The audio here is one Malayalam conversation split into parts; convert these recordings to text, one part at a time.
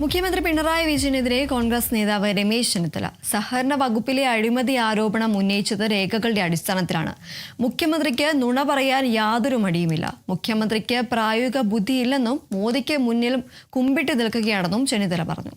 മുഖ്യമന്ത്രി പിണറായി വിജയനെതിരെ കോൺഗ്രസ് നേതാവ് രമേശ് ചെന്നിത്തല സഹകരണ വകുപ്പിലെ അഴിമതി ആരോപണം ഉന്നയിച്ചത് രേഖകളുടെ അടിസ്ഥാനത്തിലാണ്. മുഖ്യമന്ത്രിക്ക് നുണ പറയാൻ യാതൊരു മടിയുമില്ല. മുഖ്യമന്ത്രിക്ക് പ്രായോഗിക ബുദ്ധിയില്ലെന്നും മോദിക്ക് മുന്നിലും കുമ്പിട്ട് നിൽക്കുകയാണെന്നും ചെന്നിത്തല പറഞ്ഞു.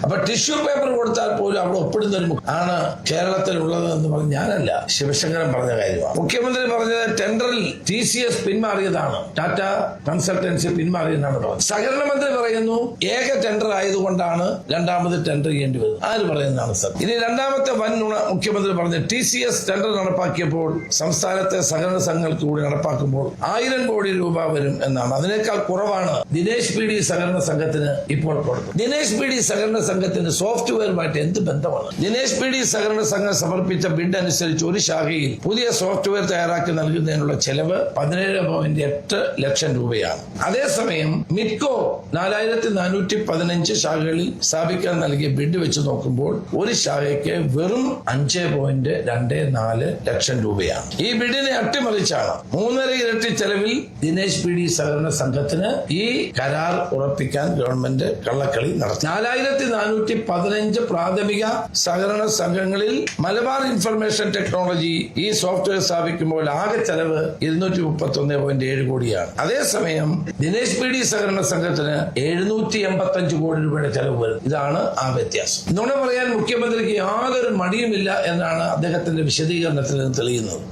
അപ്പൊ ടിഷ്യൂ പേപ്പർ കൊടുത്താൽ പോലും അവിടെ ഒപ്പിടുന്നൊരു ആണ് കേരളത്തിലുള്ളത് എന്ന് പറഞ്ഞ് ഞാനല്ല, ശിവശങ്കരൻ പറഞ്ഞ കാര്യമാണ്. മുഖ്യമന്ത്രി പറഞ്ഞത് ടെൻഡറിൽ TCS പിന്മാറിയതാണ്, ടാറ്റ കൺസൾട്ടൻസി പിന്മാറിയെന്നാണ് പറഞ്ഞത്. സഹകരണ മന്ത്രി പറയുന്നു ഏക ടെൻഡർ ആയതുകൊണ്ടാണ് രണ്ടാമത് ടെൻഡർ ചെയ്യേണ്ടി വരുന്നത്. ആര് പറയുന്നതാണ് സർ? ഇനി രണ്ടാമത്തെ വൻ നുണ മുഖ്യമന്ത്രി പറഞ്ഞത് TCS ടെൻഡർ നടപ്പാക്കിയപ്പോൾ സംസ്ഥാനത്തെ സഹകരണ സംഘങ്ങൾക്ക് കൂടി നടപ്പാക്കുമ്പോൾ 1000 കോടി രൂപ വരും എന്നാണ്. അതിനേക്കാൾ കുറവാണ് ദിനേശ് PD സഹകരണ സംഘത്തിന് ഇപ്പോൾ കൊടുക്കുന്നത്. ദിനേശ് PD സഹകരണ സംഘത്തിന് സോഫ്റ്റ്വെയറുമായിട്ട് എന്ത് ബന്ധമാണ്? ദിനേശ് PD സഹകരണ സംഘം സമർപ്പിച്ച ബിഡ് അനുസരിച്ച് ഒരു ശാഖയിൽ പുതിയ സോഫ്റ്റ്വെയർ തയ്യാറാക്കി നൽകുന്നതിനുള്ള ചെലവ് 17.8 ലക്ഷം രൂപയാണ്. അതേസമയം മിറ്റ്കോ 4415 ശാഖകളിൽ സ്ഥാപിക്കാൻ നൽകിയ ബിഡ് വെച്ച് നോക്കുമ്പോൾ ഒരു ശാഖയ്ക്ക് വെറും 5.24 ലക്ഷം രൂപയാണ്. ഈ ബിഡിനെ അട്ടിമറിച്ചാണ് 3.5 ഇരട്ടി ചെലവിൽ ദിനേശ് PD സഹകരണ സംഘത്തിന് ഈ കരാർ ഉറപ്പിക്കാൻ ഗവൺമെന്റ് കള്ളക്കളി നടത്തി. 4415 പ്രാഥമിക സഹകരണ സംഘങ്ങളിൽ മലബാർ ഇൻഫർമേഷൻ ടെക്നോളജി ഈ സോഫ്റ്റ്വെയർ സ്ഥാപിക്കുമ്പോൾ ആകെ ചെലവ് 231.7 കോടിയാണ്. അതേസമയം ദിനേശ് PD സഹകരണ സംഘത്തിന് 785 കോടി രൂപയുടെ ചെലവ് വരും. ഇതാണ് ആ വ്യത്യാസം. നുണ പറയാൻ മുഖ്യമന്ത്രിക്ക് യാതൊരു മടിയുമില്ല എന്നാണ് അദ്ദേഹത്തിന്റെ വിശദീകരണത്തിൽ നിന്ന് തെളിയുന്നത്.